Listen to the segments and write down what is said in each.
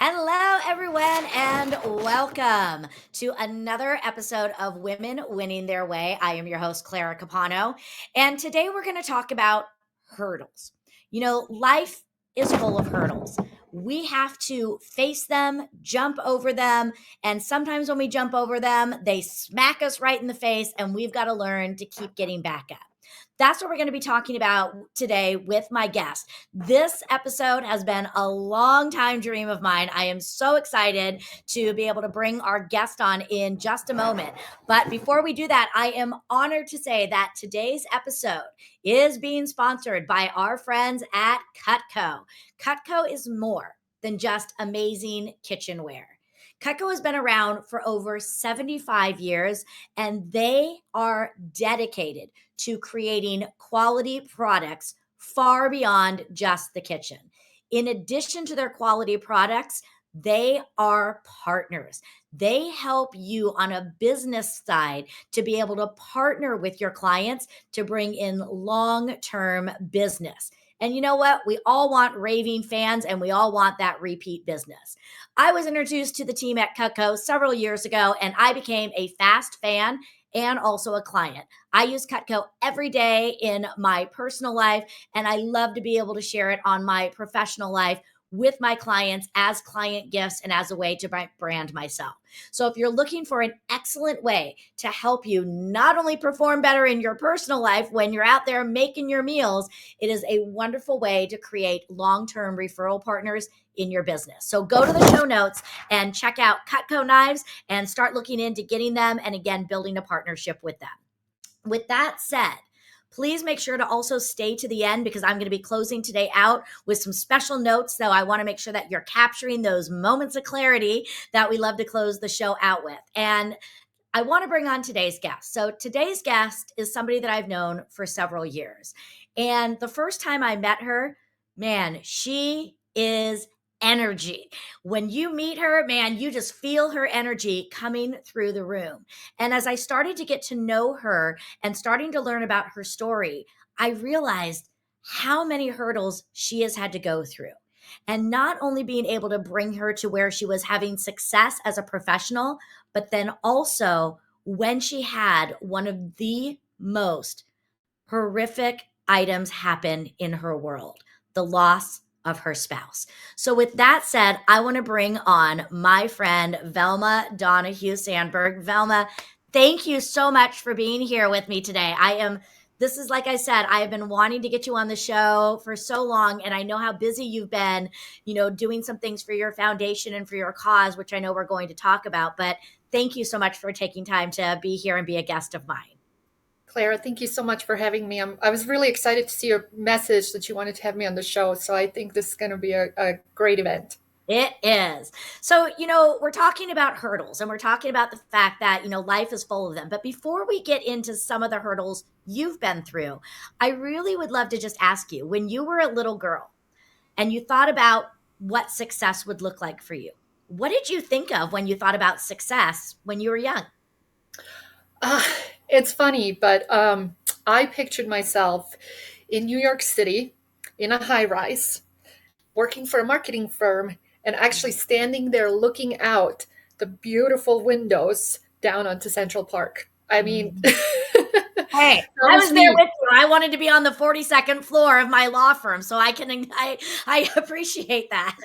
Hello, everyone, and welcome to another episode of Women Winning Their Way. I am your host, Clara Capano, and today we're going to talk about hurdles. Life is full of hurdles. We have to face them, jump over them, and sometimes when we jump over them, they smack us right in the face, and we've got to learn to keep getting back up. That's what we're going to be talking about today with my guest. This episode has been a long time dream of mine. I am so excited to be able to bring our guest on in just a moment. But before we do that, I am honored to say that today's episode is being sponsored by our friends at Cutco. Cutco is more than just amazing kitchenware. Cutco has been around for over 75 years, and they are dedicated to creating quality products far beyond just the kitchen. In addition to their quality products, they are partners. They help you on a business side to be able to partner with your clients to bring in long-term business. And you know what? We all want raving fans and we all want that repeat business. I was introduced to the team at Cutco several years ago and I became a fast fan and also a client. I use Cutco every day in my personal life, and I love to be able to share it on my professional life with my clients as client gifts and as a way to brand myself. So if you're looking for an excellent way to help you not only perform better in your personal life when you're out there making your meals, it is a wonderful way to create long-term referral partners in your business. So go to the show notes and check out Cutco knives and start looking into getting them and again, building a partnership with them. With that said, please make sure to also stay to the end because I'm going to be closing today out with some special notes. So I want to make sure that you're capturing those moments of clarity that we love to close the show out with. And I want to bring on today's guest. So today's guest is somebody that I've known for several years. And the first time I met her, man, she is energy. When you meet her, man, you just feel her energy coming through the room. And as I started to get to know her and starting to learn about her story, I realized how many hurdles she has had to go through. And not only being able to bring her to where she was having success as a professional, but then also when she had one of the most horrific items happen in her world, the loss of her spouse. So with that said, I want to bring on my friend, Velma Donahue Sandberg. Velma, thank you so much for being here with me today. This is like I said, I have been wanting to get you on the show for so long, and I know how busy you've been, doing some things for your foundation and for your cause, which I know we're going to talk about. But thank you so much for taking time to be here and be a guest of mine. Clara, thank you so much for having me. I was really excited to see your message that you wanted to have me on the show. So I think this is going to be a great event. It is. So, we're talking about hurdles and we're talking about the fact that, life is full of them. But before we get into some of the hurdles you've been through, I really would love to just ask you, when you were a little girl and you thought about what success would look like for you, what did you think of when you thought about success when you were young? It's funny, but I pictured myself in New York City in a high rise, working for a marketing firm and actually standing there looking out the beautiful windows down onto Central Park. I mean, hey, I was there with you. I wanted to be on the 42nd floor of my law firm, so I appreciate that.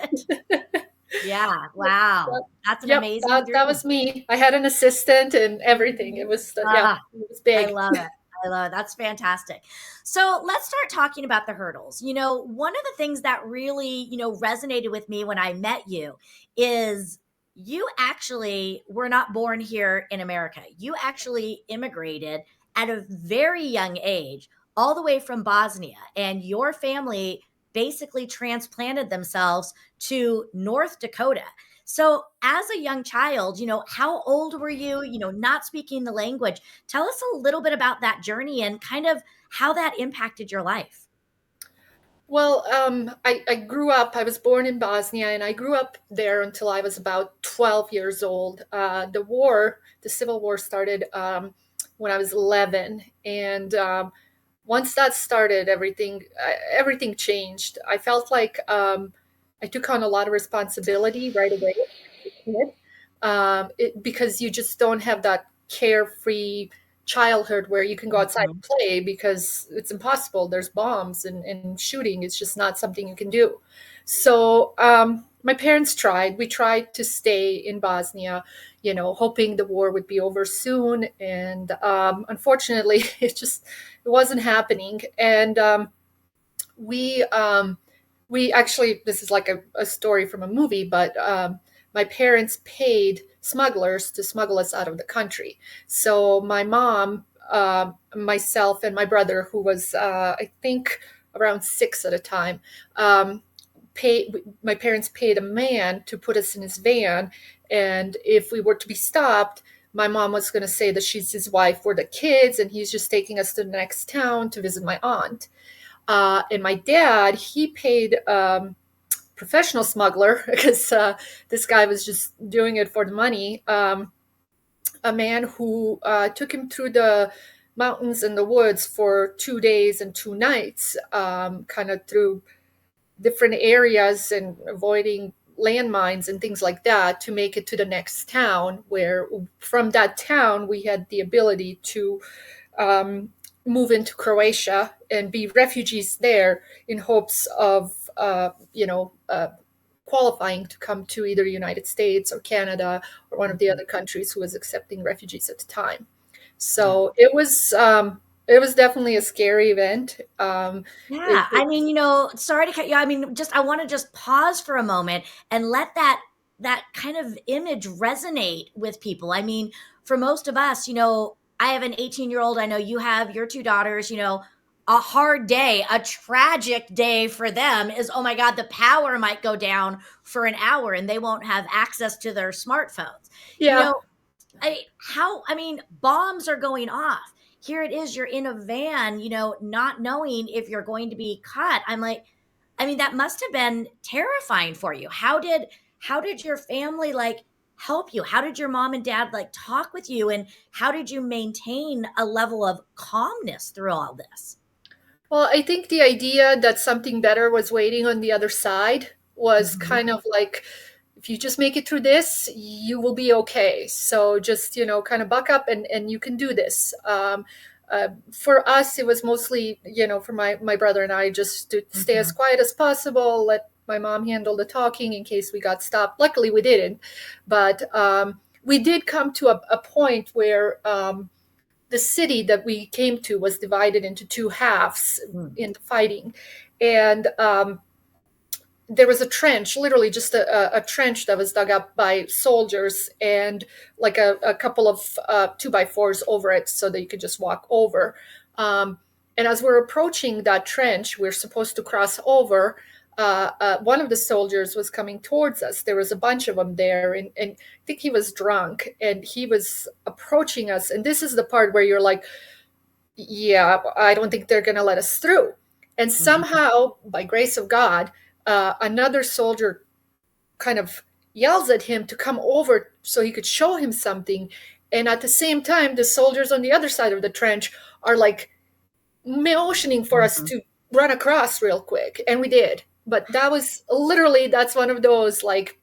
Yeah, wow. That's an amazing dream. That was me. I had an assistant and everything. It was it was big. I love it. That's fantastic. So let's start talking about the hurdles. One of the things that really, resonated with me when I met you is you actually were not born here in America. You actually immigrated at a very young age, all the way from Bosnia, and your family basically transplanted themselves to North Dakota. So as a young child, how old were you, not speaking the language? Tell us a little bit about that journey and kind of how that impacted your life. Well, I grew up, I was born in Bosnia and I grew up there until I was about 12 years old. The Civil War started when I was 11. And once that started, everything changed. I felt like I took on a lot of responsibility right away as a kid, because you just don't have that carefree childhood where you can go outside and Mhm. play because it's impossible. There's bombs and shooting. It's just not something you can do. So my parents tried. We tried to stay in Bosnia, hoping the war would be over soon. And unfortunately, it wasn't happening. And we we actually, this is like a story from a movie, but my parents paid smugglers to smuggle us out of the country. So my mom, myself, and my brother, who was I think around 6 at a time, um, my parents paid a man to put us in his van, and if we were to be stopped, my mom was going to say that she's his wife for the kids, and he's just taking us to the next town to visit my aunt. And my dad, he paid professional smuggler because this guy was just doing it for the money. A man who took him through the mountains and the woods for 2 days and 2 nights, kind of through different areas and avoiding landmines and things like that to make it to the next town, where from that town we had the ability to um, move into Croatia and be refugees there in hopes of, qualifying to come to either United States or Canada or one of the other countries who was accepting refugees at the time. Yeah. So it was definitely a scary event. Yeah, I mean, sorry to cut you. I mean, just I want to just pause for a moment and let that kind of image resonate with people. I mean, for most of us, I have an 18-year-old. I know you have your two daughters. A hard day, a tragic day for them is, oh my God, the power might go down for an hour and they won't have access to their smartphones. You Yeah. know, I mean, bombs are going off. Here it is, you're in a van, not knowing if you're going to be caught. I'm like, I mean, that must have been terrifying for you. How did your family help you? How did your mom and dad talk with you, and how did you maintain a level of calmness through all this? Well, I think the idea that something better was waiting on the other side was Mhm. kind of like, if you just make it through this, you will be okay. So just, kind of buck up and you can do this. For us, it was mostly, for my brother and I, just to stay as Mhm. quiet as possible, let my mom handle the talking in case we got stopped. Luckily, we didn't. But we did come to a point where the city that we came to was divided into two halves Mm. in the fighting. And there was a trench, literally just a trench that was dug up by soldiers, and like a couple of 2x4s over it so that you could just walk over. Um, and as we're approaching that trench, we're supposed to cross over. One of the soldiers was coming towards us. There was a bunch of them there, and I think he was drunk, and he was approaching us. And this is the part where you're like, yeah, I don't think they're going to let us through. And Mhm. somehow, by grace of God, another soldier kind of yells at him to come over so he could show him something. And at the same time, the soldiers on the other side of the trench are like motioning for us Mhm. to run across real quick. And we did. But that was literally, that's one of those, like,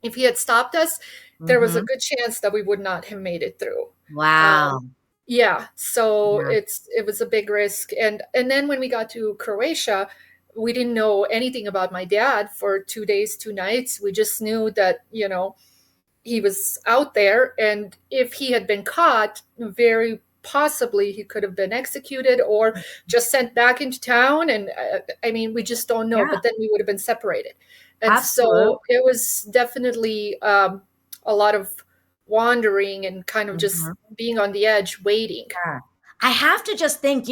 if he had stopped us, there was a Mhm. good chance that we would not have made it through. Wow. Um, yeah, so Yeah. it was a big risk, and then when we got to Croatia, we didn't know anything about my dad for 2 days, 2 nights. We just knew that he was out there, and if he had been caught, very possibly he could have been executed or just sent back into town. And I mean, we just don't know. Yeah, But then we would have been separated, and absolutely. so it was definitely a lot of wandering and kind of just Mhm. being on the edge, waiting. Yeah. I have to just think,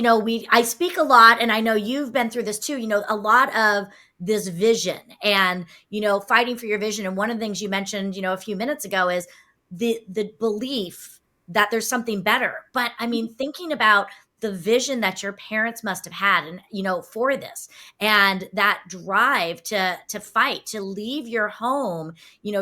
I speak a lot, and I know you've been through this too, a lot of this vision and, fighting for your vision. And one of the things you mentioned, a few minutes ago is the belief that there's something better. But I mean, thinking about the vision that your parents must have had and, for this, and that drive to fight, to leave your home,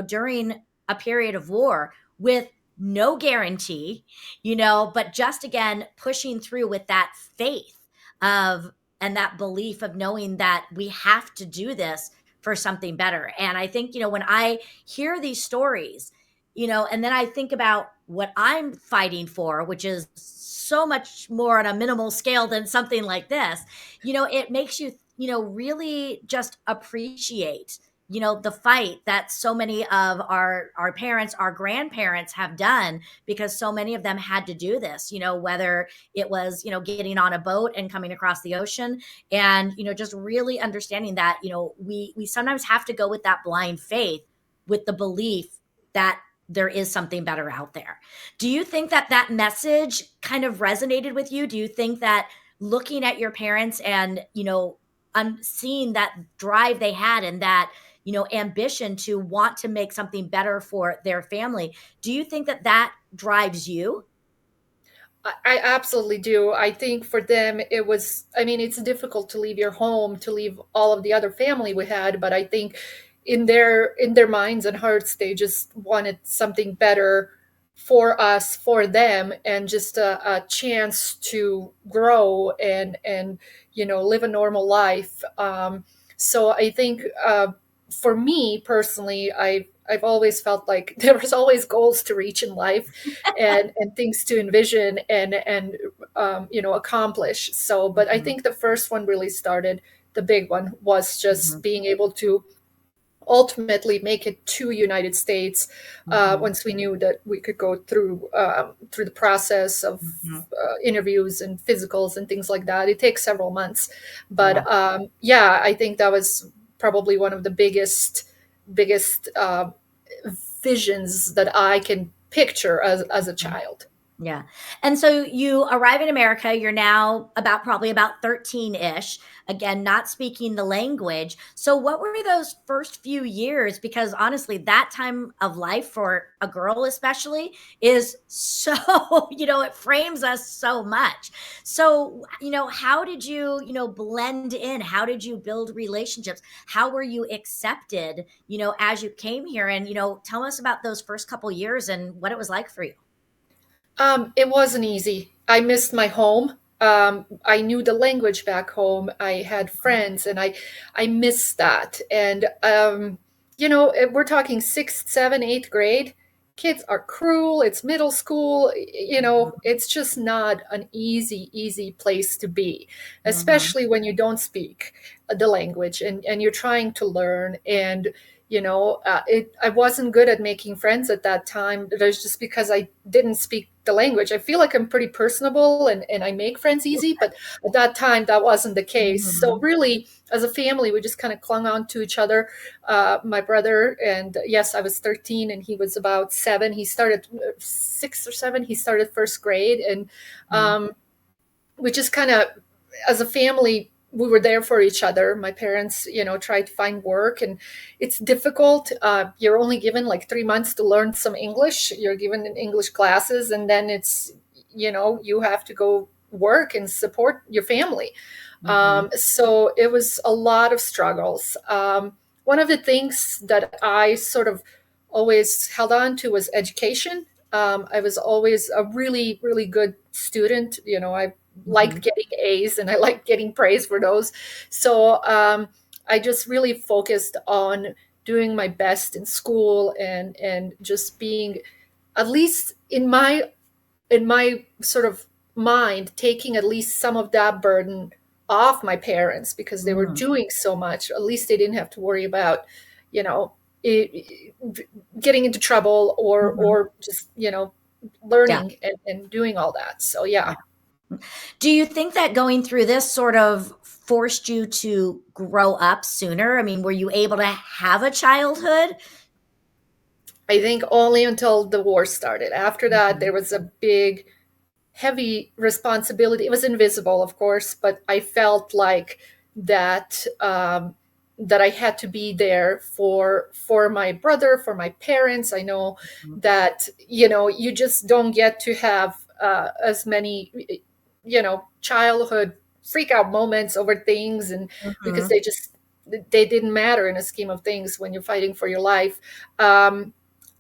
during a period of war with no guarantee, but just again pushing through with that faith of and that belief of knowing that we have to do this for something better. And I think, when I hear these stories, and then I think about what I'm fighting for, which is so much more on a minimal scale than something like this, it makes you, really just appreciate, the fight that so many of our parents, our grandparents have done, because so many of them had to do this, whether it was, getting on a boat and coming across the ocean, and, just really understanding that, we sometimes have to go with that blind faith, with the belief that there is something better out there. Do you think that that message kind of resonated with you? Do you think that looking at your parents and, seeing that drive they had, and that, ambition to want to make something better for their family, do you think that that drives you? I absolutely do. I think for them, it was, I mean, it's difficult to leave your home, to leave all of the other family we had, but I think in their minds and hearts, they just wanted something better for us, for them, and just a chance to grow and live a normal life. So I think for me personally, I've always felt like there was always goals to reach in life, and things to envision and accomplish. So, but I Mhm, think the first one really started. The big one was just mhm, being able to ultimately make it to United States, mhm, once we knew that we could go through the process of mhm. interviews and physicals and things like that. It takes several months, Yeah. but yeah, I think that was probably one of the biggest visions that I can picture as a child. Yeah. And so you arrive in America, you're now probably about 13-ish, again, not speaking the language. So what were those first few years? Because honestly, that time of life for a girl especially is so, it frames us so much. So, how did you, blend in? How did you build relationships? How were you accepted, as you came here? And, tell us about those first couple years and what it was like for you. It wasn't easy. I missed my home. I knew the language back home. I had friends, and I missed that. And we're talking sixth, seventh, eighth grade. Kids are cruel. It's middle school. It's just not an easy place to be, Mhm, especially when you don't speak the language and you're trying to learn. And I wasn't good at making friends at that time. That's just because I didn't speak the language. I feel like I'm pretty personable and I make friends easy, but at that time that wasn't the case. So mhm, really, as a family, we just kind of clung on to each other. My brother, and yes, I was 13 and he was about 7. He started 6 or 7. He started first grade, and mhm, um, we just kind of, as a family, we were there for each other. My parents, tried to find work, and it's difficult. You're only given like 3 months to learn some English. You're given in English classes, and then you have to go work and support your family. mhm, So it was a lot of struggles. One of the things that I sort of always held on to was education. I was always a really, really good student. I liked mhm, getting A's and I liked getting praise for those. So I just really focused on doing my best in school and just being, at least in my sort of mind, taking at least some of that burden off my parents, because they were mm, doing so much. At least they didn't have to worry about, you know, getting into trouble or mhm. just Yeah, learning and doing all that. So yeah. yeah. Do you think that going through this sort of forced you to grow up sooner? I mean, were you able to have a childhood? I think only until the war started. After that, there Mhm, was a big, heavy responsibility. It was invisible, of course, but I felt like that I had to be there for my brother, for my parents. I know mhm, that you just don't get to have as many childhood freak out moments over things, and because mhm, they didn't matter in a scheme of things when you're fighting for your life. um,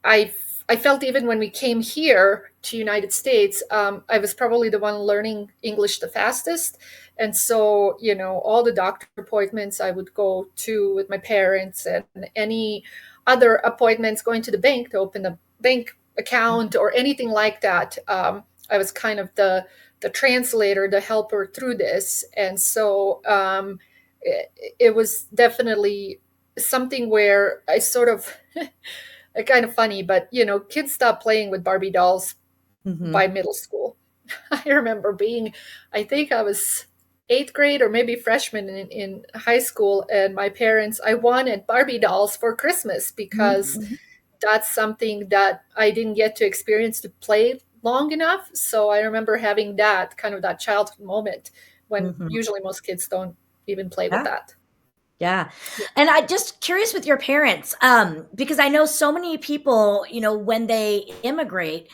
I I felt even when we came here to United States, I was probably the one learning English the fastest. And so, all the doctor appointments I would go to with my parents, and any other appointments, going to the bank to open a bank account or anything like that. I was kind of the translator, the helper through this. And so it was definitely something where I sort of, kind of funny, but kids stopped playing with Barbie dolls by Mhm. middle school. I remember being, I think I was eighth grade or maybe freshman in high school, and my parents, I wanted Barbie dolls for Christmas because Mhm. that's something that I didn't get to experience to play long enough. So I remember having that kind of that childhood moment when Mhm. usually most kids don't even play with Yeah. that. Yeah. Yeah. And I just curious with your parents, because I know so many people, when they immigrate,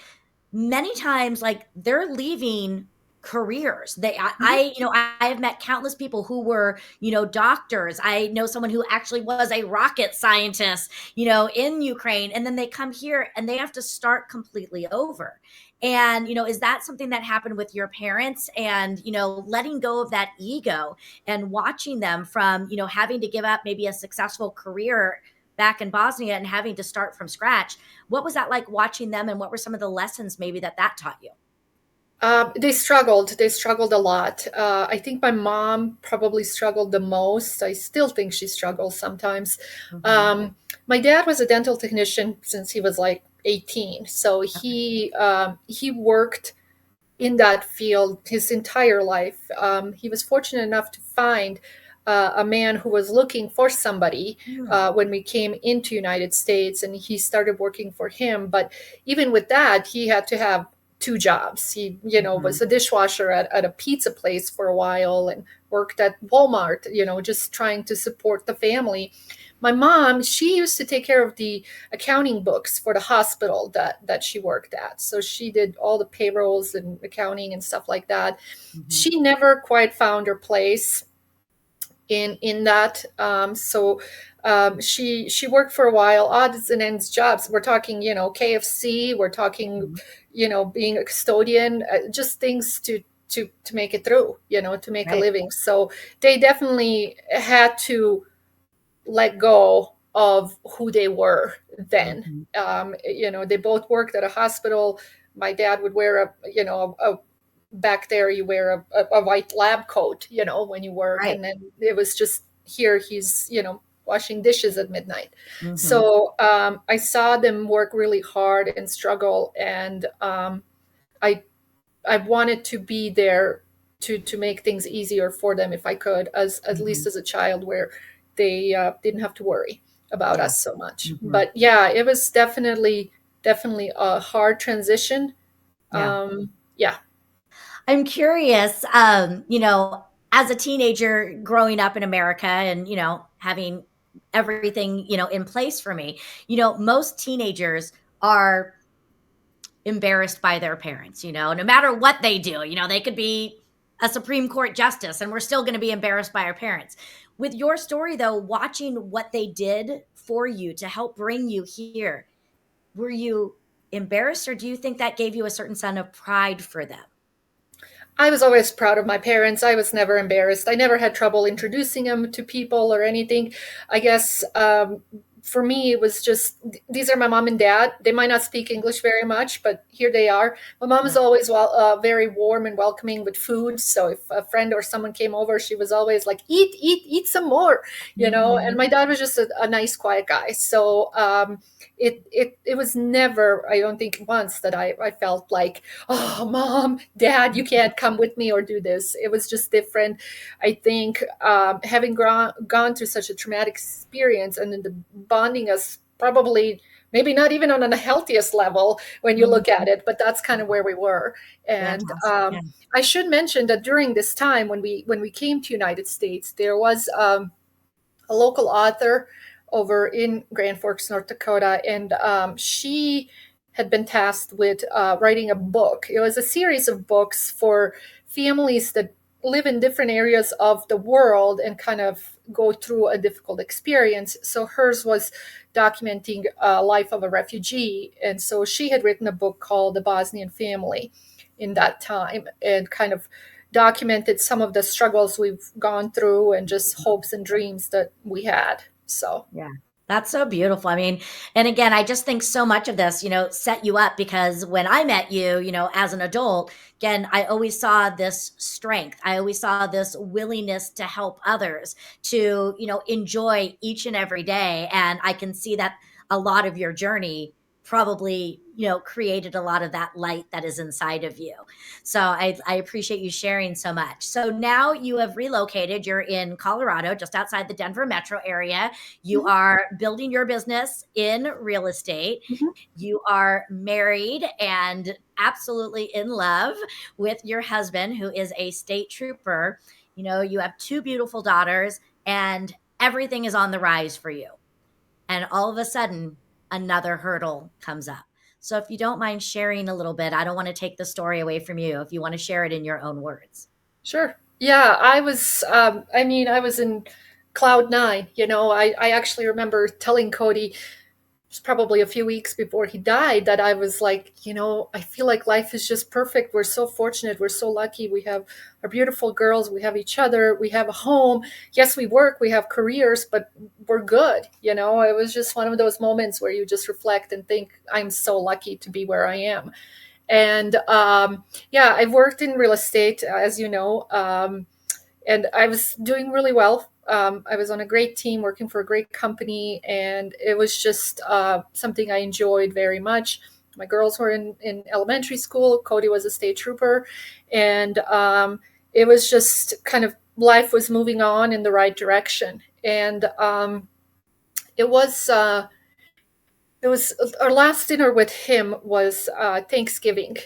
many times like they're leaving careers. Mhm. I have met countless people who were, doctors. I know someone who actually was a rocket scientist, in Ukraine, and then they come here and they have to start completely over. And, is that something that happened with your parents, and, letting go of that ego and watching them from, having to give up maybe a successful career back in Bosnia and having to start from scratch? What was that like watching them, and what were some of the lessons maybe that taught you? They struggled. They struggled a lot. I think my mom probably struggled the most. I still think she struggles sometimes. Mhm. My dad was a dental technician since he was like 18, so Okay. he worked in that field his entire life. He was fortunate enough to find a man who was looking for somebody Mm. when we came into United States, and he started working for him. But even with that, he had to have two jobs. He, Mhm. was a dishwasher at a pizza place for a while, and worked at Walmart, just trying to support the family. My mom, she used to take care of the accounting books for the hospital that she worked at. So she did all the payrolls and accounting and stuff like that. Mhm. She never quite found her place in that. She worked for a while, odds and ends jobs. We're talking, KFC. We're talking, Mhm. being a custodian, just things to make it through, to make a Right. living. So they definitely had to let go of who they were then. Mhm. They both worked at a hospital. My dad would wear back there you wear a white lab coat, when you work, Right. and then it was just here he's, washing dishes at midnight. Mhm. So I saw them work really hard and struggle, and I I wanted to be there to make things easier for them if I could, as at least Mhm. as a child, where they didn't have to worry about Yeah. us so much. Mhm. But yeah, it was definitely a hard transition. Yeah. Yeah. I'm curious, as a teenager growing up in America and, having everything, in place for me, most teenagers are embarrassed by their parents, no matter what they do. They could be a Supreme Court justice and we're still going to be embarrassed by our parents. With your story, though, watching what they did for you to help bring you here, were you embarrassed, or do you think that gave you a certain sense of pride for them? I was always proud of my parents. I was never embarrassed. I never had trouble introducing them to people or anything. I guess for me, it was just these are my mom and dad. They might not speak English very much, but here they are. My mom is Yeah. always very warm and welcoming with food. So if a friend or someone came over, she was always like, "Eat, eat, eat some more," And Mhm. my dad was just a nice, quiet guy. So it was never, I don't think once that I felt like, oh, mom, dad, you can't come with me or do this. It was just different. I think having gone through such a traumatic experience, and then the bonding us probably maybe not even on the healthiest level when you look at Mhm. it, but that's kind of where we were. And Fantastic. Yeah. I should mention that during this time when we came to United States, there was a local author over in Grand Forks, North Dakota, and she had been tasked with writing a book. It was a series of books for families that live in different areas of the world and kind of go through a difficult experience. So hers was documenting a life of a refugee. And so she had written a book called The Bosnian Family in that time, and kind of documented some of the struggles we've gone through and just hopes and dreams that we had. So Yeah. That's so beautiful. I mean, and again, I just think so much of this, set you up because when I met you, as an adult, again, I always saw this strength. I always saw this willingness to help others, to, enjoy each and every day. And I can see that a lot of your journey probably, created a lot of that light that is inside of you. So I appreciate you sharing so much. So now you have relocated. You're in Colorado, just outside the Denver metro area. You mhm, are building your business in real estate. mhm. You are married and absolutely in love with your husband, who is a state trooper. You have two beautiful daughters, and everything is on the rise for you. And all of a sudden, another hurdle comes up. So, if you don't mind sharing a little bit, I don't want to take the story away from you. If you want to share it in your own words. Sure. Yeah, I was. I mean, I was in cloud nine. I actually remember telling Cody, it was probably a few weeks before he died, that I was like, I feel like life is just perfect. We're so fortunate. We're so lucky. We have our beautiful girls. We have each other. We have a home. Yes, we work. We have careers, but we're good. It was just one of those moments where you just reflect and think, I'm so lucky to be where I am. And yeah, I've worked in real estate, as you know, and I was doing really well. I was on a great team working for a great company, and it was just something I enjoyed very much. My girls were in elementary school. Cody was a state trooper, and it was just kind of life was moving on in the right direction. And it was. It was our last dinner with him was Thanksgiving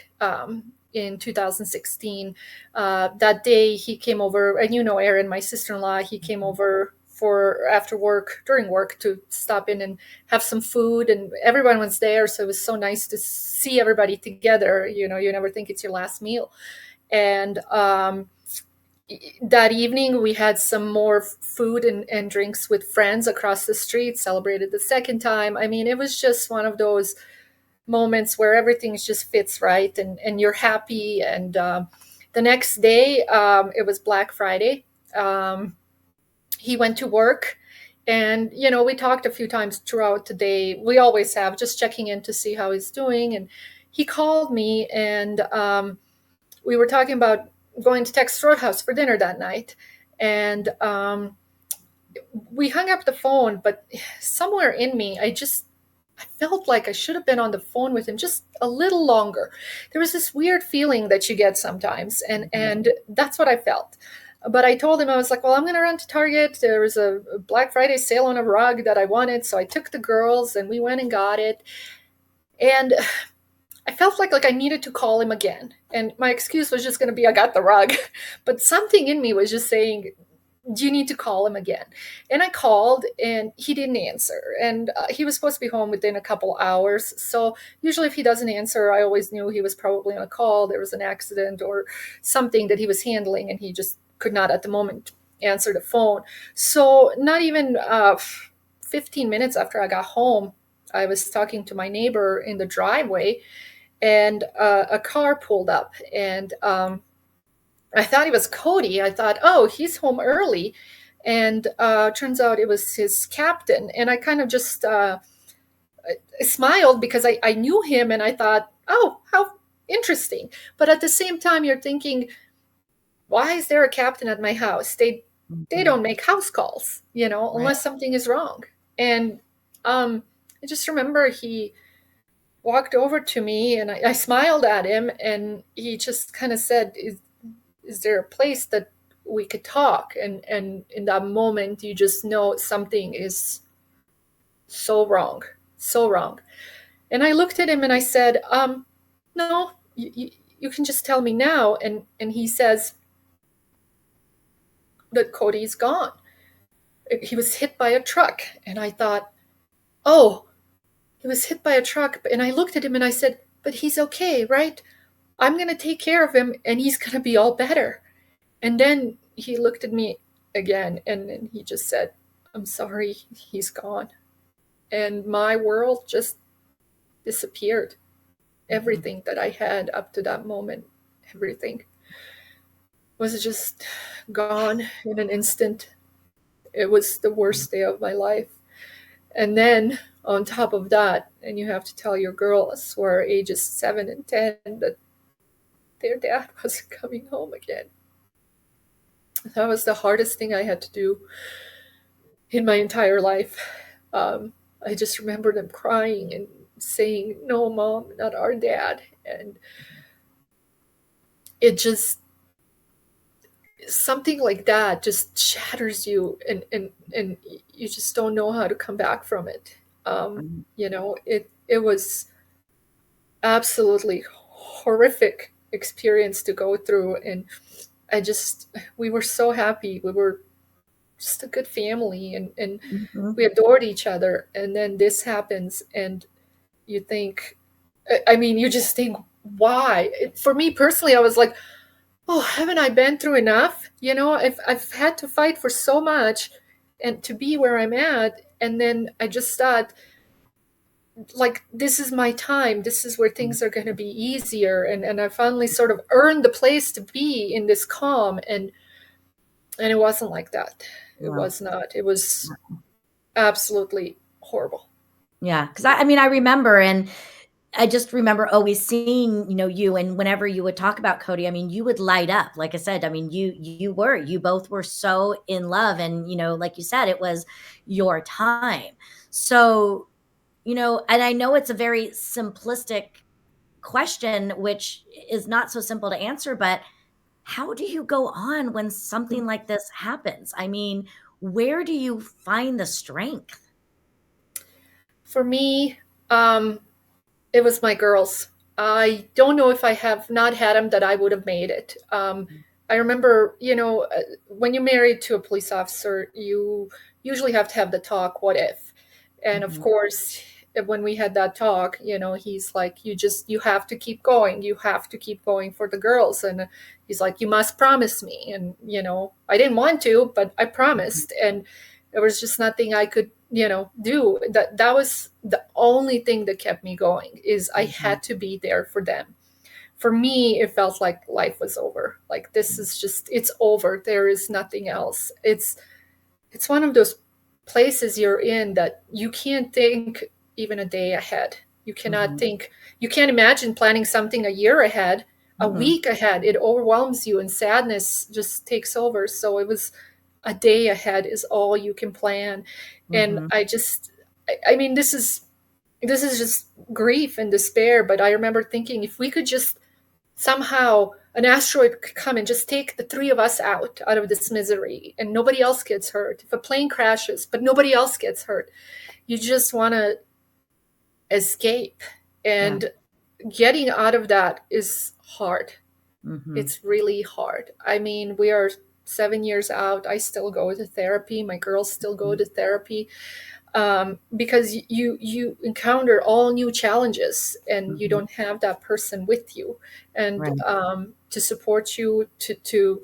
in 2016. That day he came over, and Erin, my sister-in-law, he came over for after work during work to stop in and have some food, and everyone was there, so it was so nice to see everybody together. You never think it's your last meal, and that evening we had some more food and drinks with friends across the street, celebrated the second time. I mean, it was just one of those moments where everything just fits right, and you're happy. And the next day, it was Black Friday. He went to work, and we talked a few times throughout the day. We always have, just checking in to see how he's doing. And he called me, and we were talking about going to Texas Roadhouse for dinner that night. And we hung up the phone, but somewhere in me, I felt like I should have been on the phone with him just a little longer. There was this weird feeling that you get sometimes, and that's what I felt. But I told him, I was like, well, I'm going to run to Target. There was a Black Friday sale on a rug that I wanted, so I took the girls and we went and got it. And I felt like I needed to call him again. And my excuse was just going to be, I got the rug. But something in me was just saying, do you need to call him again? And I called, and he didn't answer. And he was supposed to be home within a couple hours. So usually if he doesn't answer, I always knew he was probably on a call. There was an accident or something that he was handling, and he just could not at the moment answer the phone. So not even 15 minutes after I got home, I was talking to my neighbor in the driveway, and a car pulled up, and I thought it was Cody. I thought, oh, he's home early, and turns out it was his captain. And I kind of just smiled because I knew him, and I thought, oh, how interesting. But at the same time, you're thinking, why is there a captain at my house? They Mhm. don't make house calls, Right. unless something is wrong. And I just remember he walked over to me, and I smiled at him, and he just kind of said, is there a place that we could talk? And in that moment, you just know something is so wrong, so wrong. And I looked at him and I said, no, you can just tell me now. And he says that Cody's gone. He was hit by a truck. And I thought, oh, he was hit by a truck. And I looked at him and I said, but he's okay, right? I'm going to take care of him, and he's going to be all better. And then he looked at me again, and then he just said, "I'm sorry, he's gone." And my world just disappeared. Mhm. Everything that I had up to that moment, everything was just gone in an instant. It was the worst day of my life. And then on top of that, and you have to tell your girls who are ages 7 and 10 that their dad wasn't coming home again. That was the hardest thing I had to do in my entire life. I just remember them crying and saying, "No, mom, not our dad." And it just, something like that just shatters you, and you just don't know how to come back from it. Mhm. It was absolutely horrific experience to go through. And we were so happy. We were just a good family, and Mhm. we adored each other. And then this happens, and you think, I mean, you just think, why? For me personally, I was like, oh, haven't I been through enough? I've had to fight for so much and to be where I'm at. And then I just thought, like, this is my time. This is where things are going to be easier. And I finally sort of earned the place to be in this calm. And it wasn't like that. It No. was not. It was absolutely horrible. Yeah, because I mean, I remember, and I just remember always seeing, you, and whenever you would talk about Cody, I mean, you would light up. Like I said, I mean, you both were so in love, and like you said, it was your time. So, and I know it's a very simplistic question, which is not so simple to answer, but how do you go on when something like this happens? I mean, where do you find the strength? For me, um, it was my girls. I don't know if I have not had them that I would have made it. I remember, when you're married to a police officer, you usually have to have the talk, what if? And of Mhm. course, when we had that talk, he's like, you have to keep going. You have to keep going for the girls. And he's like, you must promise me. And, I didn't want to, but I Mhm. promised. And there was just nothing I could, do. That was the only thing that kept me going, is I Mhm. had to be there for them. For me, it felt like life was over. Like, this is just, it's over. There is nothing else. It's one of those places you're in that you can't think even a day ahead. You cannot Mhm. think, you can't imagine planning something a year ahead, a Mhm. week ahead. It overwhelms you, and sadness just takes over. So it was a day ahead is all you can plan. And Mhm. I mean, this is just grief and despair. But I remember thinking, if we could just somehow, an asteroid could come and just take the three of us out of this misery, and nobody else gets hurt. If a plane crashes but nobody else gets hurt, you just want to escape. Yeah. And getting out of that is hard. Mhm. It's really hard. I mean, we are 7 years out. I still go to therapy. My girls still go Mhm. to therapy, because you encounter all new challenges, and you Mhm. don't have that person with you, and Right. to support you to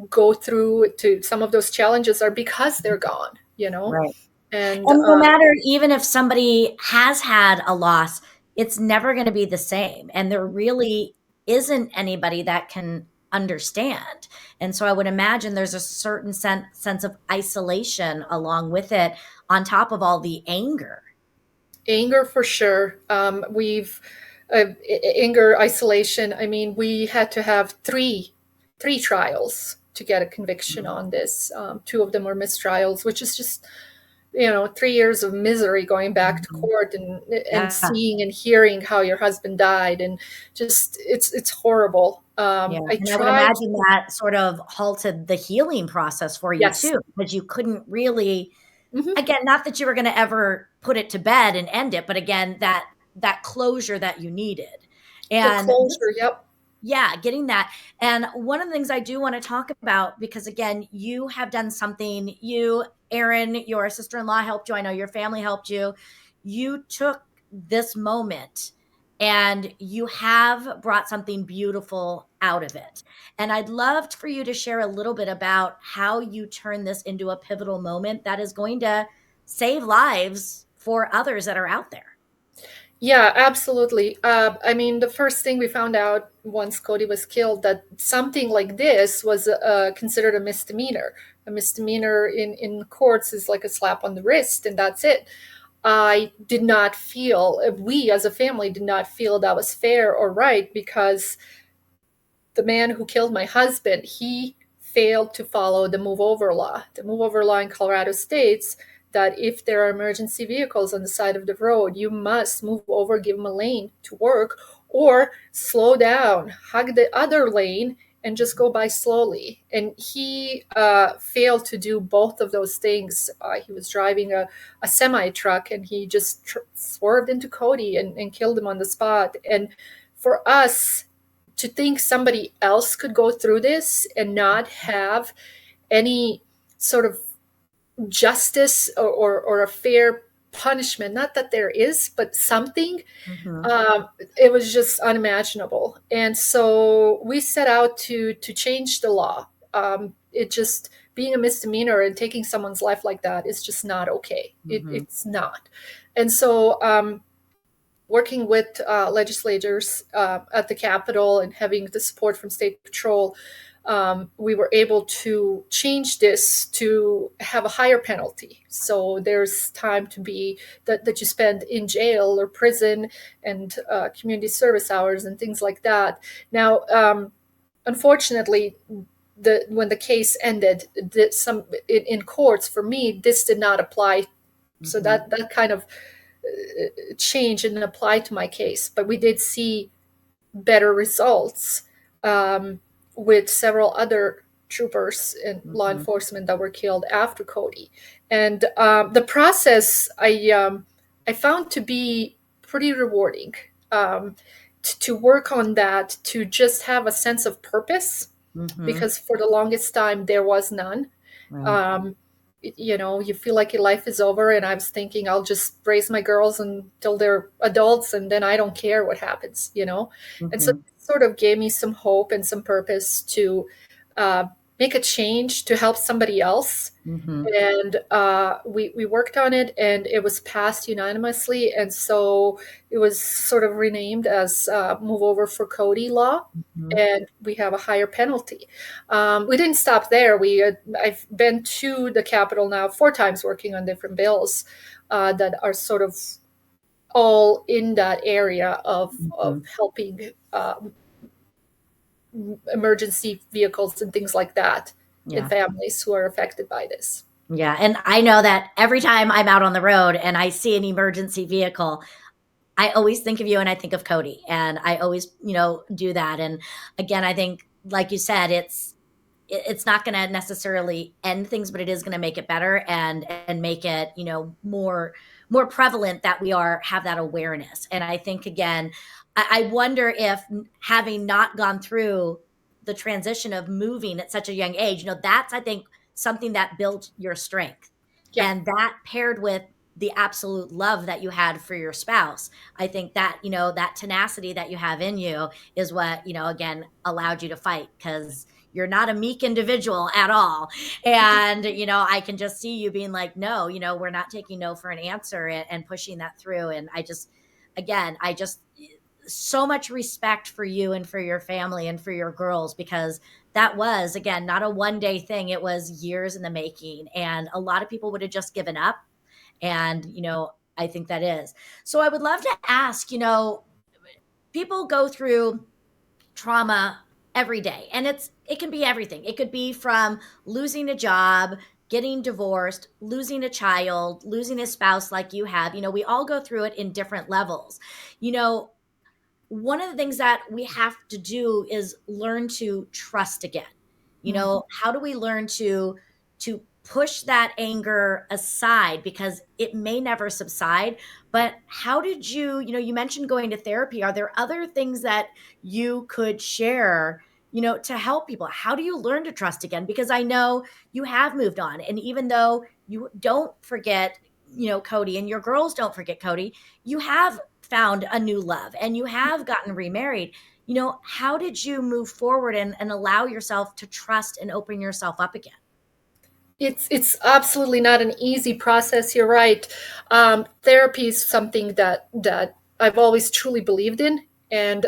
go through to some of those challenges, are because they're gone. Right. And And no matter, even if somebody has had a loss, it's never gonna be the same, and there really isn't anybody that can understand, and so I would imagine there's a certain sense of isolation along with it, on top of all the anger. anger, for sure. We've Anger, isolation. I mean, we had to have three trials to get a conviction Mhm. on this. Two of them were mistrials, which is just, 3 years of misery, going back to Mhm. court, and Yeah, seeing and hearing how your husband died. And just, it's horrible. yeah, I and I would tried. imagine that sort of halted the healing process for you Yes. too, because you couldn't really, Hmm. again, not that you were gonna ever put it to bed and end it, but again, that closure that you needed. The And closure. Yep. yeah, getting that. And one of the things I do wanna talk about, because again, you have done something, Erin, your sister-in-law helped you, I know your family helped you. You took this moment and you have brought something beautiful out of it. And I'd love for you to share a little bit about how you turn this into a pivotal moment that is going to save lives for others that are out there. Yeah, absolutely. I mean, the first thing we found out once Cody was killed, that something like this was considered a misdemeanor. A misdemeanor in courts is like a slap on the wrist, and that's it. I did not feel, we as a family did not feel that was fair or right, because the man who killed my husband, he failed to follow the move over law. The move over law in Colorado states that if there are emergency vehicles on the side of the road, you must move over, give them a lane to work, or slow down, hug the other lane, and just go by slowly. And he failed to do both of those things. He was driving a semi truck, and he just swerved into Cody and killed him on the spot. And for us, to think somebody else could go through this and not have any sort of justice or a fair punishment, not that there is, but something, Mm-hmm. it was just unimaginable. And so we set out to change the law. It just, being a misdemeanor and taking someone's life like that is just not okay. Mm-hmm. It's not. And so working with legislators at the Capitol and having the support from State Patrol, we were able to change this to have a higher penalty. So there's time to be that you spend in jail or prison, and community service hours and things like that. Now, unfortunately, when the case ended, in courts, for me, this did not apply. So Mm-hmm. that kind of change and apply to my case. But we did see better results with several other troopers and law Mm-hmm. enforcement that were killed after Cody. And the process I found to be pretty rewarding, to work on that, to just have a sense of purpose, Mm-hmm. because for the longest time there was none. Right. um, you feel like your life is over, and I was thinking I'll just raise my girls until they're adults, and then I don't care what happens. And so Mm-hmm. it sort of gave me some hope and some purpose to uh, make a change to help somebody else. Mm-hmm. And we worked on it, and it was passed unanimously. And so it was sort of renamed as Move Over for Cody Law, Mm-hmm. and we have a higher penalty. We didn't stop there. I've been to the Capitol now 4 times, working on different bills that are sort of all in that area of Mm-hmm. helping emergency vehicles and things like that in Yeah. families who are affected by this. Yeah. And I know that every time I'm out on the road and I see an emergency vehicle, I always think of you and I think of Cody. And I always, do that. And again, I think, like you said, it's not going to necessarily end things, but it is going to make it better and make it more prevalent that we are have that awareness. And I think again, I wonder if having not gone through the transition of moving at such a young age, that's I think something that built your strength, Yeah. and that paired with the absolute love that you had for your spouse, I think that that tenacity that you have in you is what again allowed you to fight, because you're not a meek individual at all. And, I can just see you being like, no, we're not taking no for an answer, and pushing that through. And I just, so much respect for you and for your family and for your girls, because that was, again, not a one day thing. It was years in the making. And a lot of people would have just given up. And, I think that is. So I would love to ask, people go through trauma every day, and it can be everything. It could be from losing a job, getting divorced, losing a child, losing a spouse like you have. We all go through it in different levels. you know One of the things that we have to do is learn to trust again. Mhm. How do we learn to push that anger aside, because it may never subside? But how did you mentioned going to therapy. Are there other things that you could share, to help people? How do you learn to trust again? Because I know you have moved on, and even though you don't forget Cody, and your girls don't forget Cody, you have found a new love and you have gotten remarried. How did you move forward and allow yourself to trust and open yourself up again? It's absolutely not an easy process. You're right. Therapy is something that I've always truly believed in, and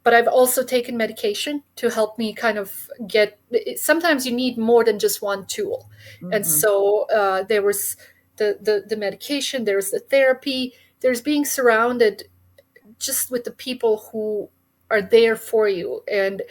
but I've also taken medication to help me kind of get. Sometimes you need more than just one tool, and Mm-hmm. so there was the medication. There's the therapy. There's being surrounded just with the people who are there for you, and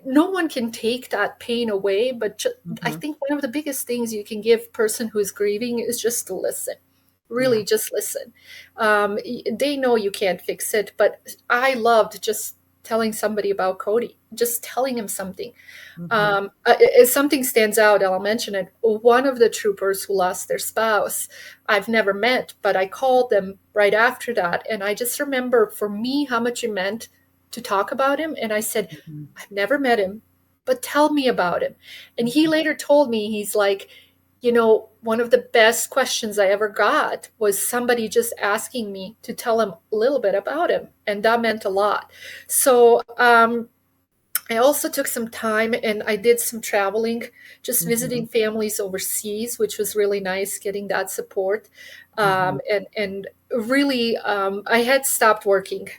no one can take that pain away, but I Mm-hmm. think one of the biggest things you can give person who is grieving is just to listen, Yeah. really just listen. They know you can't fix it, but I loved just telling somebody about Cody, just telling him something. Mm-hmm. If something stands out, I'll mention it. One of the troopers who lost their spouse, I've never met, but I called them right after that. And I just remember for me how much it meant to talk about him. And I said, Mm-hmm. I've never met him, but tell me about him. And he later told me, he's like, one of the best questions I ever got was somebody just asking me to tell him a little bit about him. And that meant a lot. So, I also took some time and I did some traveling, just Mm-hmm. visiting families overseas, which was really nice getting that support. Mm-hmm. And really, I had stopped working.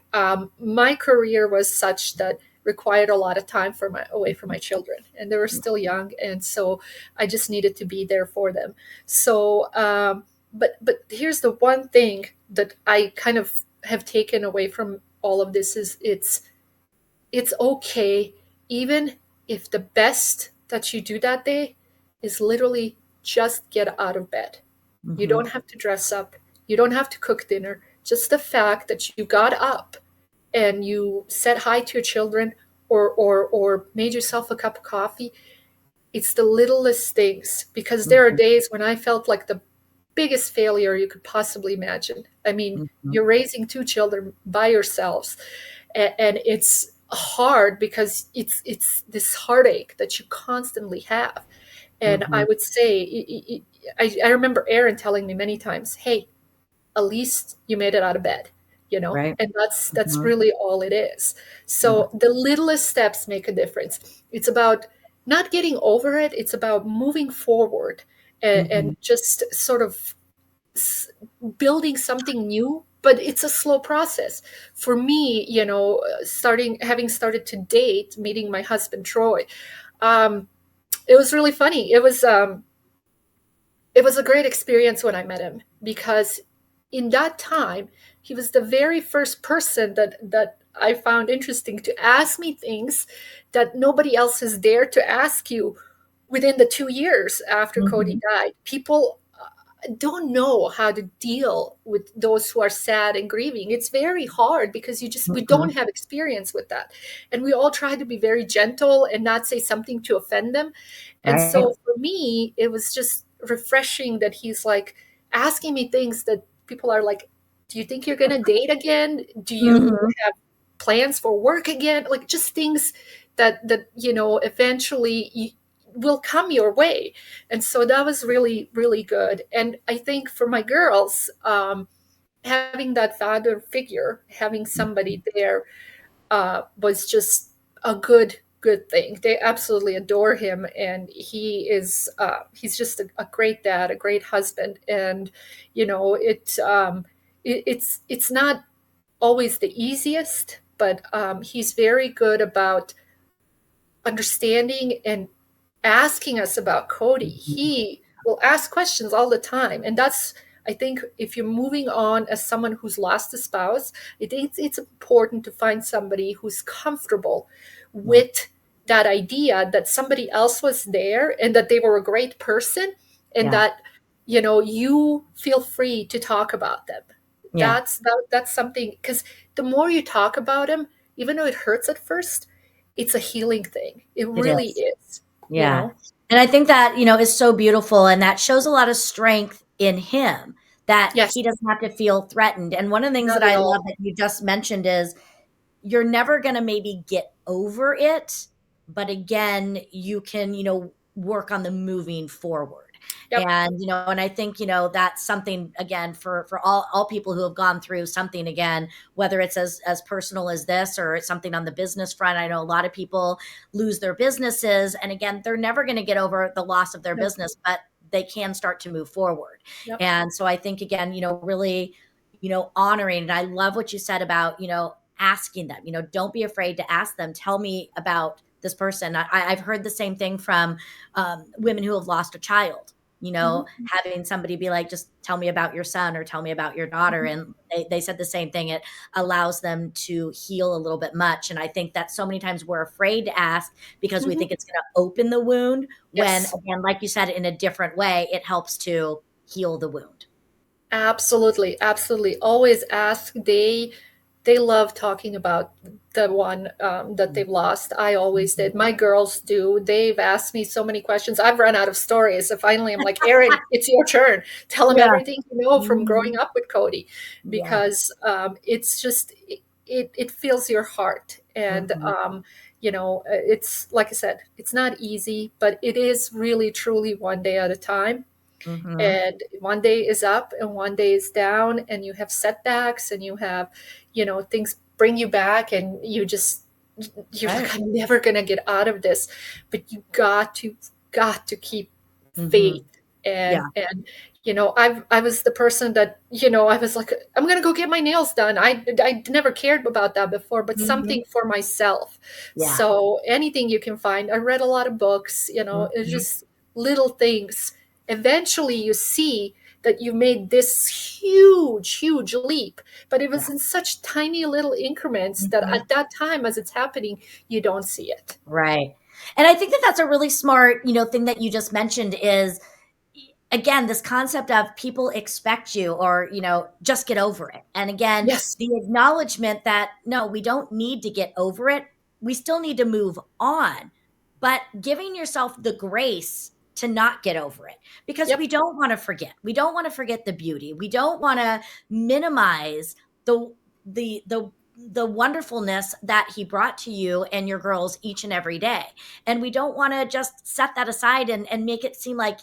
My career was such that required a lot of time away from my children, and they were still young, and so I just needed to be there for them. So, but here's the one thing that I kind of have taken away from all of this is it's okay, even if the best that you do that day is literally just get out of bed. You Mm-hmm. don't have to dress up, you don't have to cook dinner. Just the fact that you got up and you said hi to your children, or made yourself a cup of coffee. It's the littlest things, because there are Mm-hmm. days when I felt like the biggest failure you could possibly imagine. I mean, Mm-hmm. you're raising two children by yourselves, and it's hard because it's this heartache that you constantly have. And I Mm-hmm. would say, I remember Aaron telling me many times, hey, at least you made it out of bed, Right. and that's Mm-hmm. really all it is. Yeah. So the littlest steps make a difference. It's about not getting over it, it's about moving forward, Mm-hmm. and just sort of building something new, but it's a slow process. For me, starting having started to date, meeting my husband Troy, um, it was really funny. It was a great experience when I met him, because in that time he was the very first person that I found interesting to ask me things that nobody else has dared to ask you within the 2 years after Cody Mm-hmm. died. People don't know how to deal with those who are sad and grieving. It's very hard because we Mm-hmm. don't have experience with that. And we all try to be very gentle and not say something to offend them. And Right. so for me, it was just refreshing that he's like asking me things that people are like, do you think you're going to date again? Do you Mm-hmm. have plans for work again? Like just things that eventually will come your way. And so that was really, really good. And I think for my girls, having that father figure, having somebody there, was just a good thing. They absolutely adore him, and he's just a great dad, a great husband. And it's not always the easiest, but he's very good about understanding and asking us about Cody. Mm-hmm. He will ask questions all the time. And that's, I think, if you're moving on as someone who's lost a spouse, I think it's important to find somebody who's comfortable Yeah. with that idea that somebody else was there and that they were a great person, and Yeah. that you feel free to talk about them. Yeah. That's something, because the more you talk about them, even though it hurts at first, it's a healing thing. It It really is. is, you Yeah. know? And I think that, is so beautiful, and that shows a lot of strength in him, that he Yes, doesn't have to feel threatened. And one of the things that not at I love all. that you just mentioned is you're never going to maybe get over it, but again, you can, work on the moving forward. Yep. And and I think that's something, again, for all people who have gone through something, again, whether it's as personal as this or it's something on the business front. I know a lot of people lose their businesses, and again, they're never going to get over the loss of their No. business, but they can start to move forward. Yep. And so I think, again, really honoring. And I love what you said about asking them. Don't be afraid to ask them. Tell me about this person. I've heard the same thing from women who have lost a child. Hmm. Having somebody be like, just tell me about your son or tell me about your daughter. Hmm. And they said the same thing. It allows them to heal a little bit much. And I think that so many times we're afraid to ask because we Hmm. think it's going to open the wound, when, Yes. again, like you said, in a different way, it helps to heal the wound. Absolutely, absolutely. Always ask. They love talking about the one that they've lost. I always Mhm. did. My girls do. They've asked me so many questions. I've run out of stories. So finally, I'm like, Erin, it's your turn. Tell them Yeah. everything you know from growing Mhm. up with Cody, Yeah. because it's just it fills your heart. And Mhm. it's like I said, it's not easy, but it is really truly one day at a time. Mhm. And one day is up and one day is down, and you have setbacks, and you have things bring you back, and you're Right. like, I'm never gonna get out of this. But you got to keep Mhm. faith. and Yeah. and I was the person that I was like, I'm gonna go get my nails done. I never cared about that before, but Mhm. something for myself. Yeah. So anything you can find. I read a lot of books. It's Mhm. just little things. Eventually you see that you made this huge leap, but it was Yeah. in such tiny little increments that Mhm. at that time, as it's happening, you don't see it. Right. And I think that that's a really smart, thing that you just mentioned is, again, this concept of people expect you, or just get over it. And again, Yes. the acknowledgement that no, we don't need to get over it. We still need to move on, but giving yourself the grace to not get over it, because we Yep. don't want to forget. We don't want to forget the beauty. We don't want to minimize the the wonderfulness that he brought to you and your girls each and every day. And we don't want to just set that aside and make it seem like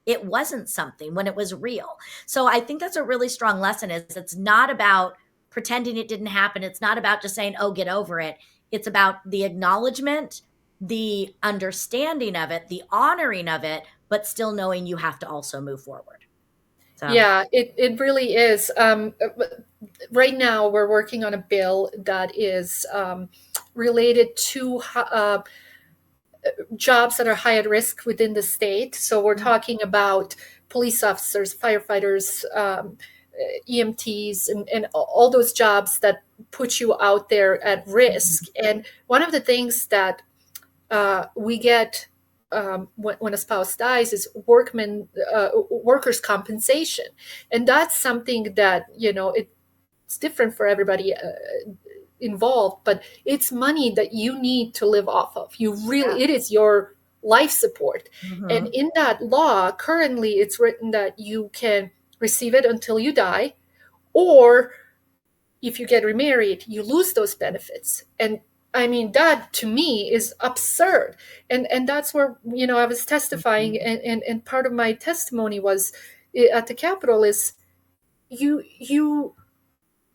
it wasn't something when it was real. So I think that's a really strong lesson, is it's not about pretending it didn't happen. It's not about just saying, oh, get over it. It's about the acknowledgement, the understanding of it, the honoring of it, but still knowing you have to also move forward. So, Yeah, it really is. Right now, we're working on a bill that is related to jobs that are high at risk within the state. So we're talking about police officers, firefighters, EMTs, and all those jobs that put you out there at risk. mhm, And one of the things that we get when a spouse dies is workers' compensation, and that's something that it's different for everybody involved, but it's money that you need to live off of. yeah. It is your life support. And Mhm. in that law, currently, it's written that you can receive it until you die, or if you get remarried, you lose those benefits. And I mean, that to me is absurd. And that's where, I was testifying, Mhm. and part of my testimony was at the Capitol is you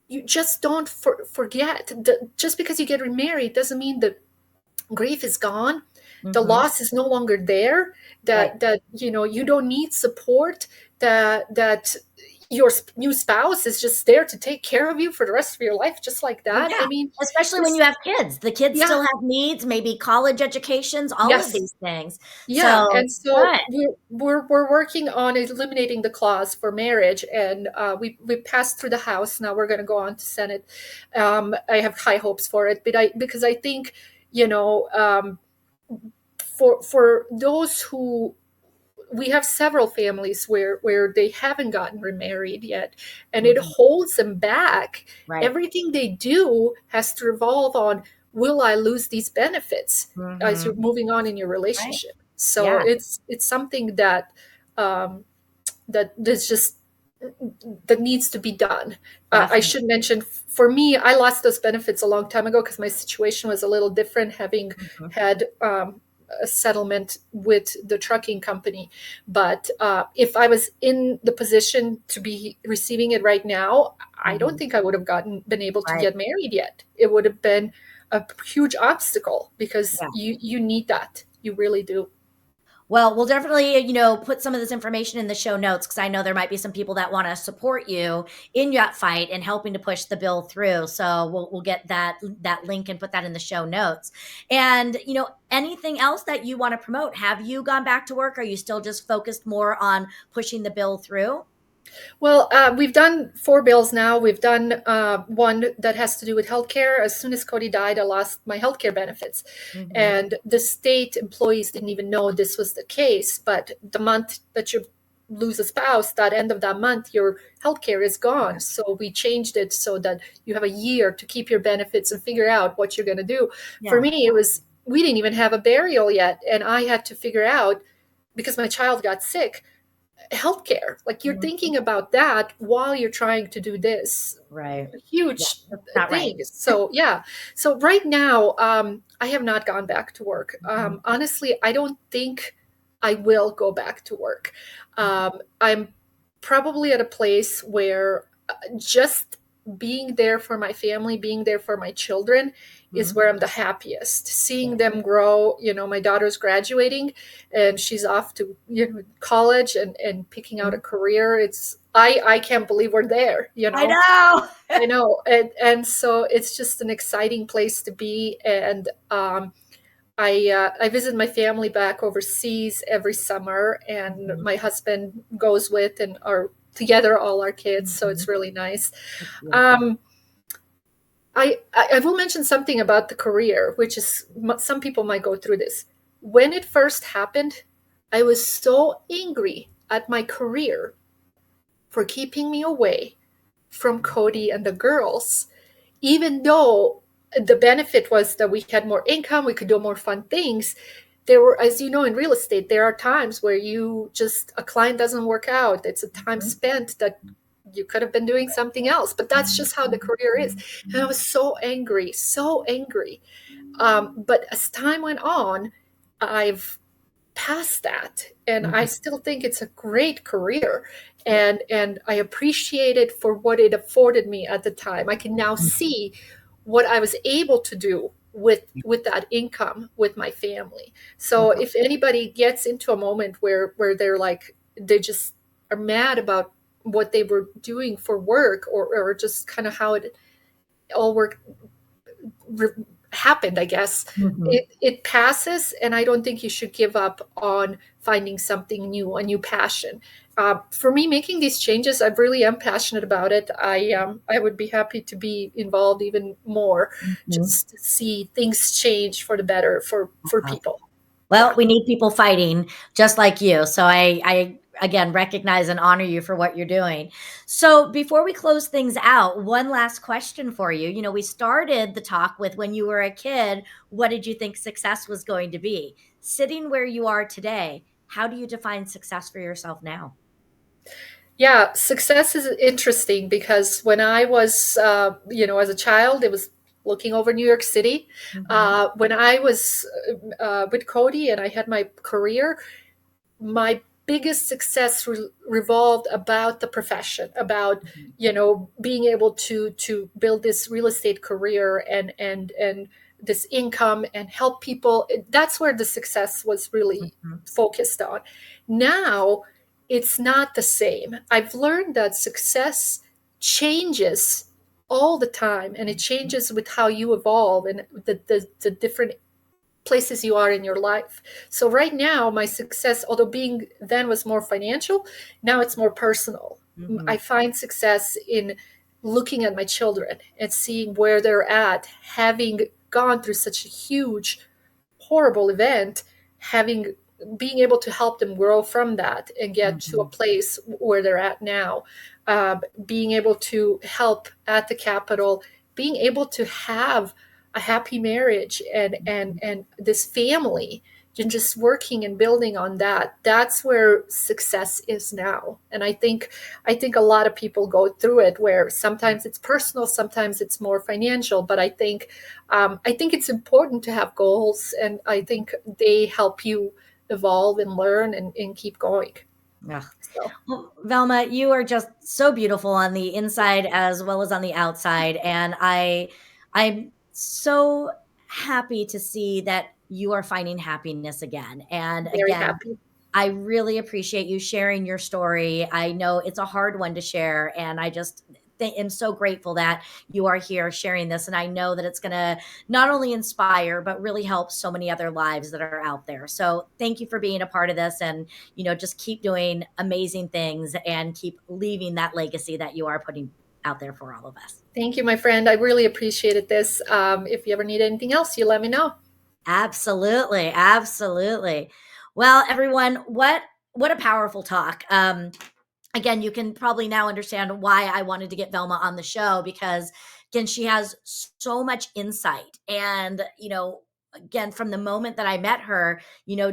you just don't forget that just because you get remarried doesn't mean the grief is gone, the Mhm. loss is no longer there, Right. that you don't need support, that your new spouse is just there to take care of you for the rest of your life, just like Well, that. yeah, I mean, especially when this you have kids. The kids yeah. still have needs, maybe college educations, all of Yes. these things. Yeah, So, and so good. we're working on eliminating the clause for marriage, and we passed through the House. Now we're going to go on to Senate. I have high hopes for it, but I because I think you know for those who we have several families where they haven't gotten remarried yet, and it Mhm. holds them back. Right. Everything they do has to revolve on, will I lose these benefits as you're Mhm. moving on in your Right. relationship? So Yeah, it's something that that's just that needs to be done. I definitely. should mention, for me, I lost those benefits a long time ago because my situation was a little different, having Mhm. had a settlement with the trucking company. But if I was in the position to be receiving it right now, I don't Mhm. think I would have been able to Right. get married yet. It would have been a huge obstacle because Yeah. you need that. You really do. Well, we'll definitely, put some of this information in the show notes because I know there might be some people that want to support you in that fight and helping to push the bill through. So we'll get that link and put that in the show notes. And anything else that you want to promote? Have you gone back to work? Are you still just focused more on pushing the bill through? Well, we've done 4 bills now. We've done one that has to do with healthcare. As soon as Cody died, I lost my healthcare benefits. Hmm. And the state employees didn't even know this was the case. But the month that you lose a spouse, that end of that month, your healthcare is gone. So we changed it so that you have a year to keep your benefits and figure out what you're going to do. For Yeah. me, we didn't even have a burial yet. And I had to figure out, because my child got sick, healthcare. Like you're Mhm. thinking about that while you're trying to do this Right. Yeah. huge That's not right. thing. So yeah. So right now, I have not gone back to work. Mhm. Honestly, I don't think I will go back to work. Mhm. I'm probably at a place where just being there for my family, being there for my children is Mhm. where I'm the happiest. Yeah. Seeing them grow, my daughter's graduating and she's off to college and picking out a Mhm. career. I can't believe we're there, I know. I know, and so it's just an exciting place to be. And I visit my family back overseas every summer, and Mhm. my husband goes with, and are together all our kids. So Mhm. it's really nice. That's beautiful. Um, I will mention something about the career, which is some people might go through this. When it first happened, I was so angry at my career for keeping me away from Cody and the girls, even though the benefit was that we had more income, we could do more fun things. There were, as you know, in real estate, there are times where a client doesn't work out. It's a time Mhm. spent that you could have been doing something else, but that's just how the career is. And I was so angry, so angry. But as time went on, I've past that, and I Mhm. still think it's a great career, and I appreciate it for what it afforded me at the time. I can now Mhm. see what I was able to do with that income with my family. So That's if anybody gets into a moment where they're like, they just are mad about what they were doing for work, or just kind of how it all worked, re- happened, I guess. Mhm. It passes, and I don't think you should give up on finding something new, a new passion. For me, making these changes, I really am passionate about it. I would be happy to be involved even more, Mhm. just to see things change for the better for people. Well, Yeah. we need people fighting just like you. So I again recognize and honor you for what you're doing. So before we close things out, one last question for you. We started the talk with when you were a kid, what did you think success was going to be? Sitting where you are today, how do you define success for yourself now? Yeah, success is interesting because when I was, as a child, it was looking over New York City. Mhm. When I was with Cody and I had my career, my biggest success revolved about the profession, about Mhm. being able to build this real estate career and this income and help people. That's where the success was really Mhm. focused on. Now it's not the same. I've learned that success changes all the time, and it changes with how you evolve and the different places you are in your life. So right now, my success, although being then was more financial, now it's more personal. I Mhm. find success in looking at my children and seeing where they're at, having gone through such a huge, horrible event, having being able to help them grow from that and get to a Mhm. place where they're at now. Being able to help at the Capitol, being able to have a happy marriage and this family, and just working and building on that, that's where success is now. And I think a lot of people go through it where sometimes it's personal, sometimes it's more financial, but I think it's important to have goals, and I think they help you evolve and learn and keep going. Ugh. So Well, Velma, you are just so beautiful on the inside as well as on the outside, and I'm so happy to see that you are finding happiness again. And very again, happy. I really appreciate you sharing your story. I know it's a hard one to share, and I just am so grateful that you are here sharing this. And I know that it's going to not only inspire, but really help so many other lives that are out there. So thank you for being a part of this, and, just keep doing amazing things and keep leaving that legacy that you are putting out there for all of us. Thank you, my friend. I really appreciated this. If you ever need anything else, you let me know. Absolutely. Absolutely. Well, everyone, what a powerful talk. Again, you can probably now understand why I wanted to get Velma on the show, because again, she has so much insight. And, again, from the moment that I met her,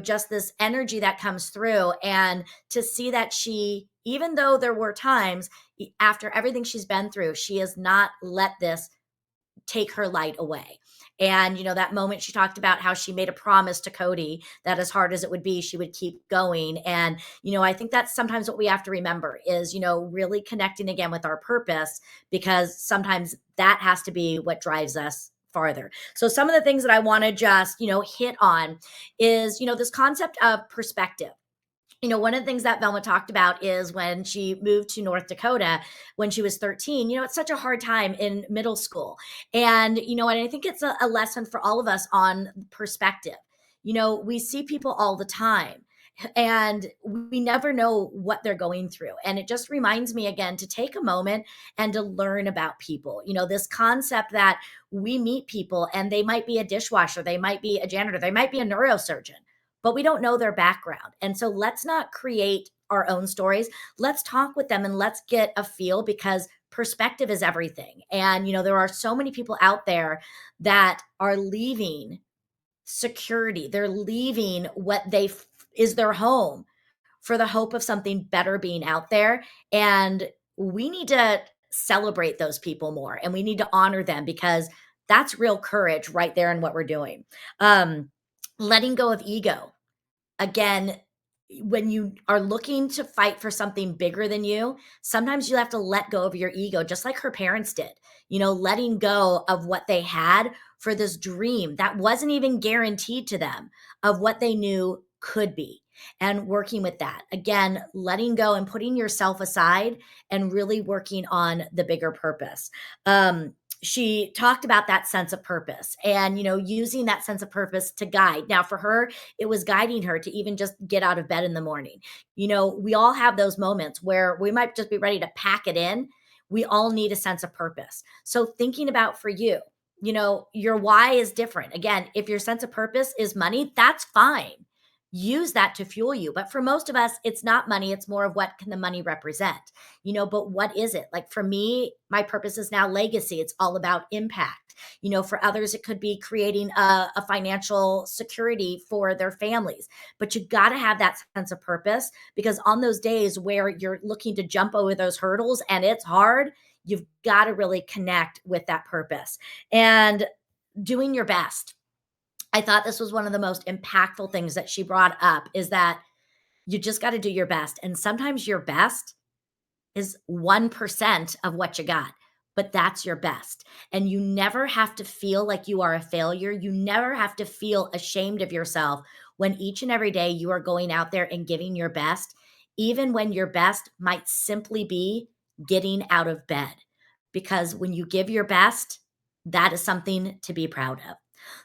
just this energy that comes through, and to see that she, even though there were times after everything she's been through, she has not let this take her light away. And, that moment she talked about how she made a promise to Cody that as hard as it would be, she would keep going. And, I think that's sometimes what we have to remember is, really connecting again with our purpose, because sometimes that has to be what drives us farther. So some of the things that I want to just, hit on is, this concept of perspective. One of the things that Velma talked about is when she moved to North Dakota when she was 13. It's such a hard time in middle school. And I think it's a lesson for all of us on perspective. We see people all the time, and we never know what they're going through. And it just reminds me again to take a moment and to learn about people. This concept that we meet people and they might be a dishwasher, they might be a janitor, they might be a neurosurgeon, but we don't know their background. And so let's not create our own stories. Let's talk with them and let's get a feel, because perspective is everything. And, there are so many people out there that are leaving security. They're leaving what is their home for the hope of something better being out there. And we need to celebrate those people more, and we need to honor them, because that's real courage right there in what we're doing. Letting go of ego. Again, when you are looking to fight for something bigger than you, sometimes you have to let go of your ego, just like her parents did, letting go of what they had for this dream that wasn't even guaranteed to them, of what they knew could be, and working with that. Again, letting go and putting yourself aside and really working on the bigger purpose. She talked about that sense of purpose and, using that sense of purpose to guide. Now, for her, it was guiding her to even just get out of bed in the morning. We all have those moments where we might just be ready to pack it in. We all need a sense of purpose. So, thinking about for you, your why is different. Again, if your sense of purpose is money, that's fine. Use that to fuel you. But for most of us, it's not money. It's more of what can the money represent, but what is it? Like for me, my purpose is now legacy. It's all about impact. For others, it could be creating a financial security for their families. But you got to have that sense of purpose, because on those days where you're looking to jump over those hurdles and it's hard, you've got to really connect with that purpose and doing your best. I thought this was one of the most impactful things that she brought up, is that you just got to do your best. And sometimes your best is 1% of what you got, but that's your best. And you never have to feel like you are a failure. You never have to feel ashamed of yourself when each and every day you are going out there and giving your best, even when your best might simply be getting out of bed. Because when you give your best, that is something to be proud of.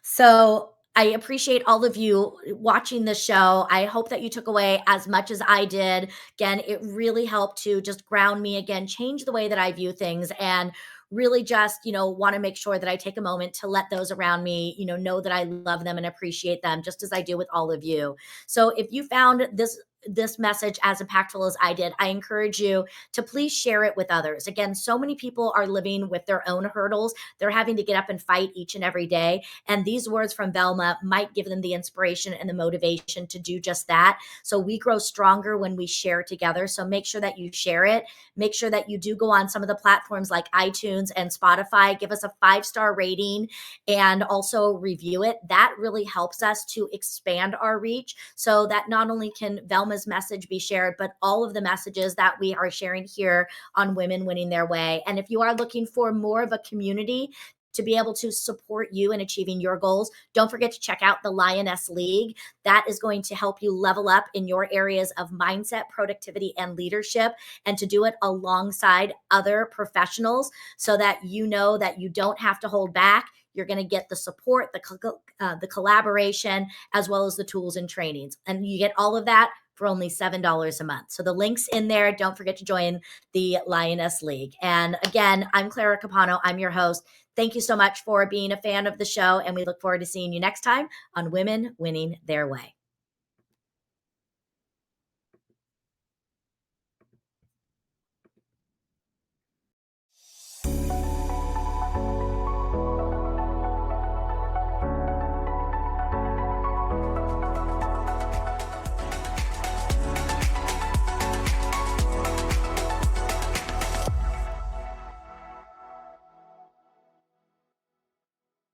So I appreciate all of you watching this show. I hope that you took away as much as I did. Again, it really helped to just ground me again, change the way that I view things, and really just, want to make sure that I take a moment to let those around me, know that I love them and appreciate them just as I do with all of you. So if you found this this message as impactful as I did, I encourage you to please share it with others. Again, so many people are living with their own hurdles. They're having to get up and fight each and every day. And these words from Velma might give them the inspiration and the motivation to do just that. So we grow stronger when we share together. So make sure that you share it. Make sure that you do go on some of the platforms like iTunes and Spotify. Give us a 5-star rating and also review it. That really helps us to expand our reach so that not only can Velma's message be shared, but all of the messages that we are sharing here on Women Winning Their Way. And if you are looking for more of a community to be able to support you in achieving your goals, don't forget to check out the Lioness League. That is going to help you level up in your areas of mindset, productivity, and leadership, and to do it alongside other professionals so that you know that you don't have to hold back. You're going to get the support, the collaboration, as well as the tools and trainings. And you get all of that for only $7 a month. So the link's in there. Don't forget to join the Lioness League. And again, I'm Clara Capano. I'm your host. Thank you so much for being a fan of the show. And we look forward to seeing you next time on Women Winning Their Way.